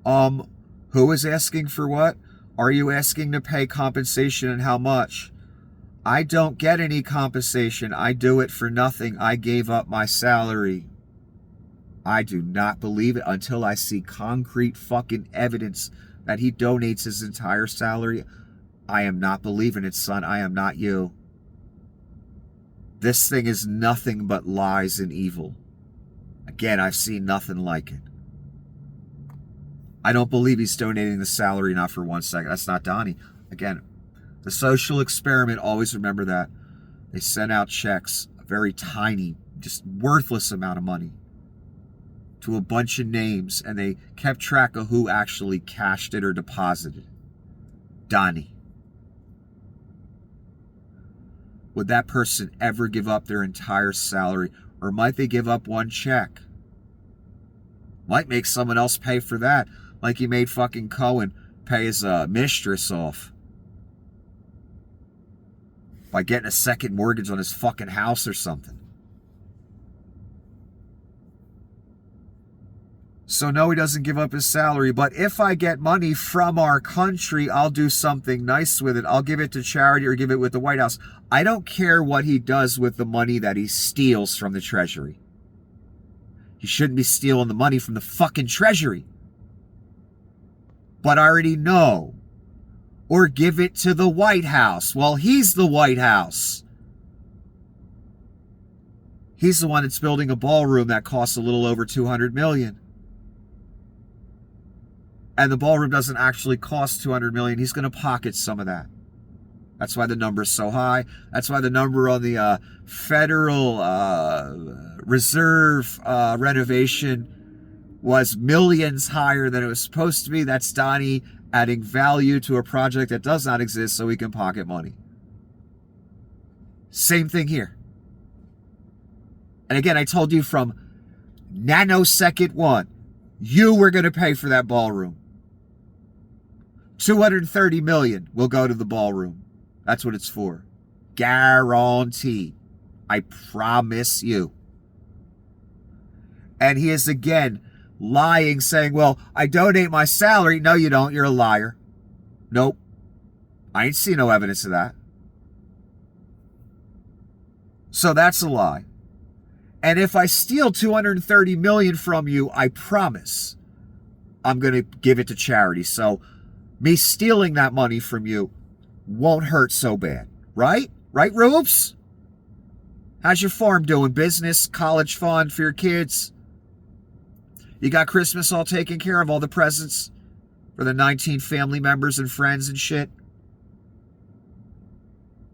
Who is asking for what? Are you asking to pay compensation and how much? I don't get any compensation. I do it for nothing. I gave up my salary. I do not believe it until I see concrete fucking evidence that he donates his entire salary. I am not believing it, son. I am not you. This thing is nothing but lies and evil. Again, I've seen nothing like it. I don't believe he's donating the salary, not for 1 second. That's not Donnie. Again, the social experiment, always remember that. They sent out checks, a very tiny, just worthless amount of money, to a bunch of names, and they kept track of who actually cashed it or deposited. Donnie. Would that person ever give up their entire salary? Or might they give up one check? Might make someone else pay for that. Like he made fucking Cohen pay his mistress off by getting a second mortgage on his fucking house or something. So no, he doesn't give up his salary. But if I get money from our country, I'll do something nice with it. I'll give it to charity or give it with the White House. I don't care what he does with the money that he steals from the Treasury. He shouldn't be stealing the money from the fucking Treasury. But I already know. Or give it to the White House. Well, he's the White House. He's the one that's building a ballroom that costs a little over $200 million. And the ballroom doesn't actually cost $200 million. He's going to pocket some of that. That's why the number is so high. That's why the number on the Federal Reserve renovation was millions higher than it was supposed to be. That's Donnie adding value to a project that does not exist so he can pocket money. Same thing here. And again, I told you from nanosecond one, you were going to pay for that ballroom. $230 million will go to the ballroom. That's what it's for. Guaranteed. I promise you. And he is again lying, saying, well, I donate my salary. No, you don't. You're a liar. Nope. I ain't seen no evidence of that. So that's a lie. And if I steal $230 million from you, I promise I'm going to give it to charity. So me stealing that money from you won't hurt so bad. Right? Right, Rubes? How's your farm doing? Business, college fund for your kids? You got Christmas all taken care of, all the presents for the 19 family members and friends and shit?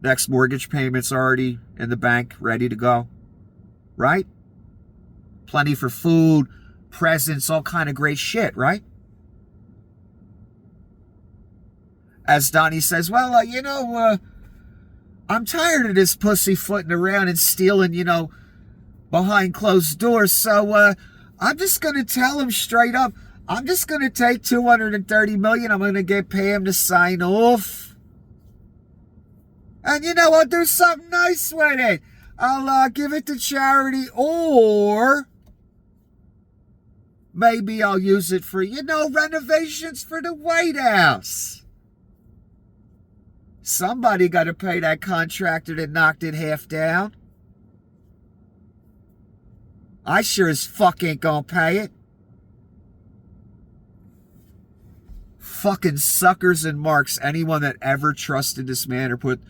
Next mortgage payment's already in the bank, ready to go. Right? Plenty for food, presents, all kind of great shit, right? As Donnie says, well, I'm tired of this pussyfooting around and stealing, behind closed doors. So I'm just going to tell him straight up, I'm just going to take $230 million. I'm going to pay him to sign off. And I'll do something nice with it. I'll give it to charity, or maybe I'll use it for, renovations for the White House. Somebody got to pay that contractor that knocked it half down. I sure as fuck ain't gonna pay it. Fucking suckers and marks. Anyone that ever trusted this man or put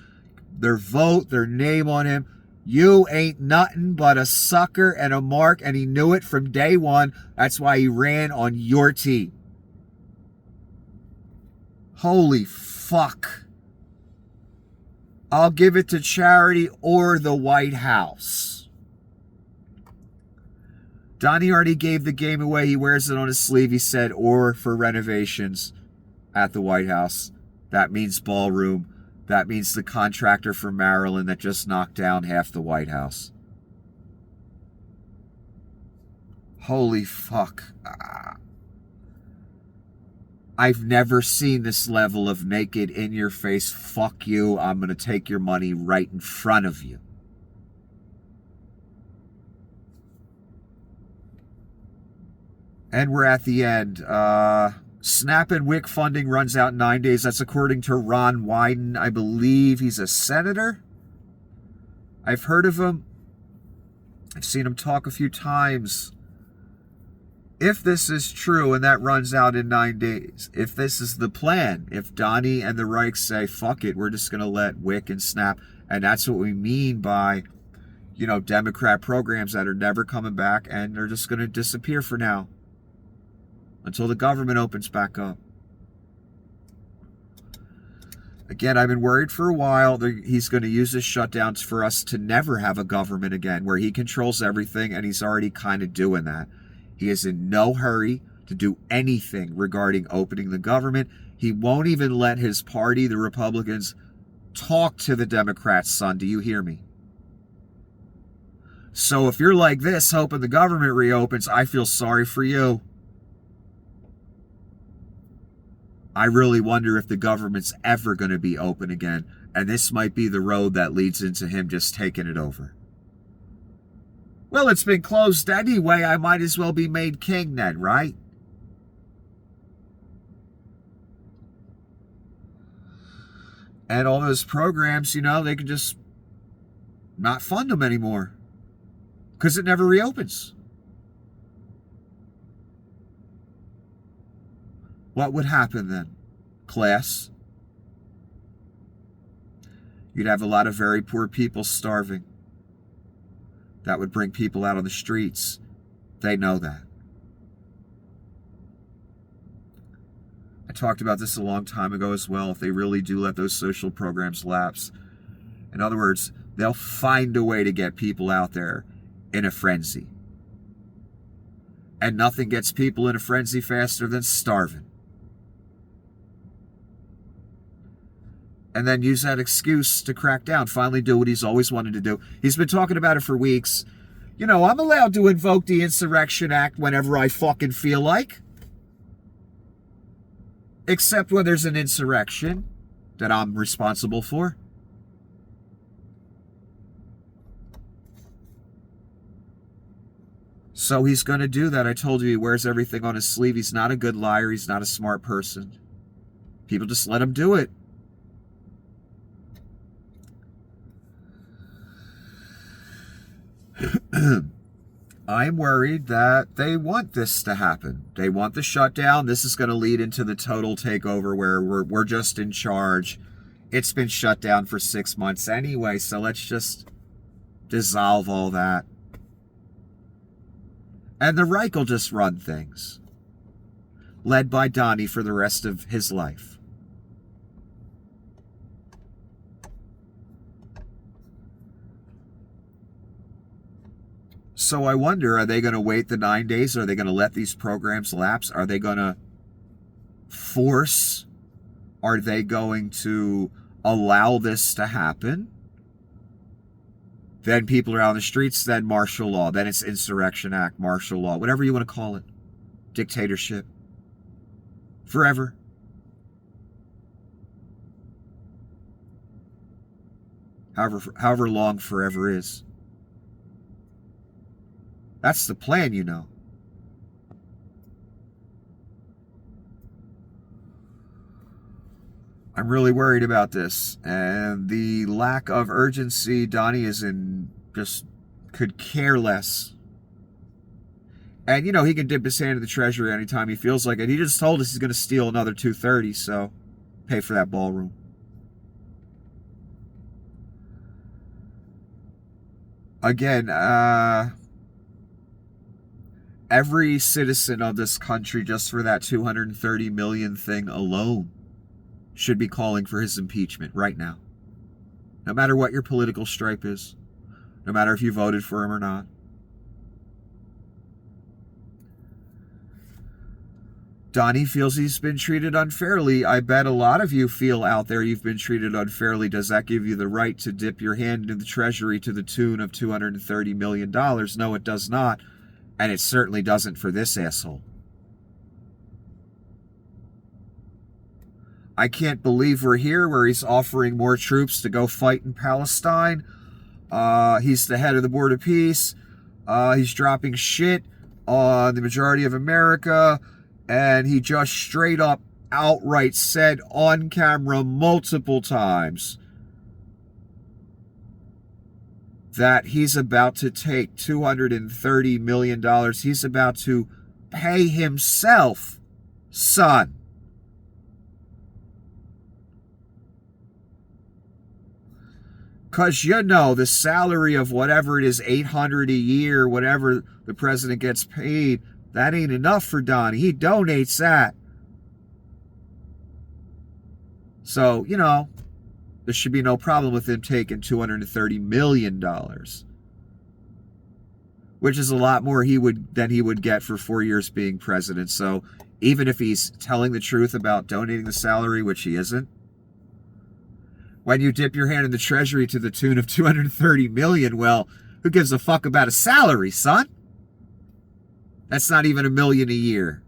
their vote, their name on him, you ain't nothing but a sucker and a mark, and he knew it from day one. That's why he ran on your team. Holy fuck. I'll give it to charity or the White House. Donnie already gave the game away. He wears it on his sleeve. He said, or for renovations at the White House. That means ballroom. That means the contractor from Maryland that just knocked down half the White House. Holy fuck. I've never seen this level of naked, in-your-face, fuck you, I'm going to take your money right in front of you. And we're at the end. SNAP and WIC funding runs out in 9 days. That's according to Ron Wyden. I believe he's a senator. I've heard of him. I've seen him talk a few times. If this is true and that runs out in 9 days, if this is the plan, if Donnie and the Reich say, fuck it, we're just going to let WIC and SNAP, and that's what we mean by, Democrat programs that are never coming back and they're just going to disappear for now until the government opens back up. Again, I've been worried for a while that he's going to use his shutdowns for us to never have a government again, where he controls everything, and he's already kind of doing that. He is in no hurry to do anything regarding opening the government. He won't even let his party, the Republicans, talk to the Democrats, son. Do you hear me? So if you're like this, hoping the government reopens, I feel sorry for you. I really wonder if the government's ever going to be open again. And this might be the road that leads into him just taking it over. Well, it's been closed anyway. I might as well be made king then, right? And all those programs, they can just not fund them anymore because it never reopens. What would happen then, class? You'd have a lot of very poor people starving. That would bring people out on the streets. They know that. I talked about this a long time ago as well. If they really do let those social programs lapse, in other words, they'll find a way to get people out there in a frenzy. And nothing gets people in a frenzy faster than starving. And then use that excuse to crack down, finally do what he's always wanted to do. He's been talking about it for weeks. I'm allowed to invoke the Insurrection Act whenever I fucking feel like. Except when there's an insurrection that I'm responsible for. So he's going to do that. I told you he wears everything on his sleeve. He's not a good liar. He's not a smart person. People just let him do it. I'm worried that they want this to happen. They want the shutdown. This is going to lead into the total takeover where we're just in charge. It's been shut down for 6 months anyway, so let's just dissolve all that. And the Reich will just run things, led by Donnie for the rest of his life. So I wonder, are they going to wait the 9 days? Are they going to let these programs lapse? Are they going to force? Are they going to allow this to happen? Then people are out on the streets, then martial law. Then it's Insurrection Act, martial law, whatever you want to call it. Dictatorship. Forever. However long forever is. That's the plan, I'm really worried about this. And the lack of urgency, Donnie is in, just could care less. And, he can dip his hand in the treasury anytime he feels like it. He just told us he's going to steal another 230, so pay for that ballroom. Again, every citizen of this country, just for that 230 million thing alone, should be calling for his impeachment right now. No matter what your political stripe is. No matter if you voted for him or not. Donnie feels he's been treated unfairly. I bet a lot of you feel out there you've been treated unfairly. Does that give you the right to dip your hand into the treasury to the tune of $230 million? No, it does not. And it certainly doesn't for this asshole. I can't believe we're here where he's offering more troops to go fight in Palestine. He's the head of the Board of Peace. He's dropping shit on the majority of America. And he just straight up outright said on camera multiple times that he's about to take $230 million. He's about to pay himself, son. Because, you know, the salary of whatever it is, $800 a year, whatever the president gets paid, that ain't enough for Donnie. He donates that. So, you know, there should be no problem with him taking $230 million, which is a lot more than he would get for 4 years being president. So even if he's telling the truth about donating the salary, which he isn't, when you dip your hand in the treasury to the tune of $230 million, well, who gives a fuck about a salary, son? That's not even $1 million a year.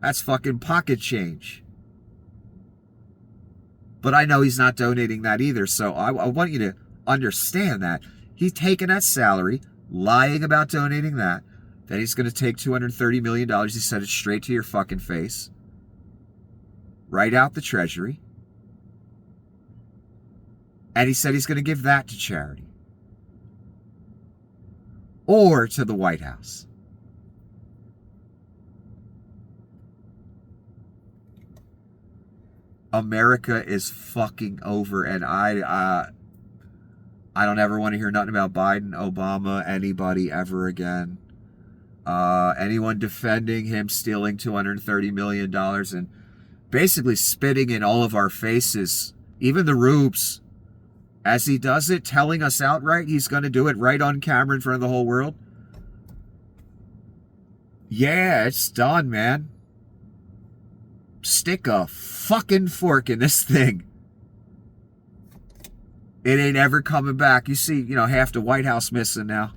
That's fucking pocket change. But I know he's not donating that either, so I want you to understand that. He's taking that salary, lying about donating that, then he's going to take $230 million, he said it straight to your fucking face, right out the treasury, and he said he's going to give that to charity. Or to the White House. America is fucking over, and I don't ever want to hear nothing about Biden, Obama, anybody ever again. Anyone defending him stealing $230 million and basically spitting in all of our faces, even the rubes, as he does it, telling us outright he's going to do it right on camera in front of the whole world. Yeah, it's done, man. Stick a fucking fork in this thing. It ain't ever coming back. You see, you know, half the White House missing now.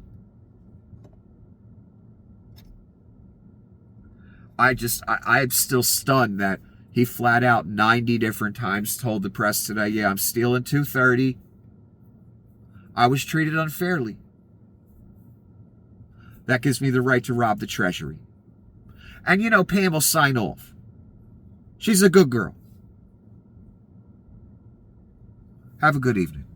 I'm still stunned that he flat out 90 different times told the press today, yeah, I'm stealing 230. I was treated unfairly. That gives me the right to rob the treasury. And, you know, Pam will sign off. She's a good girl. Have a good evening.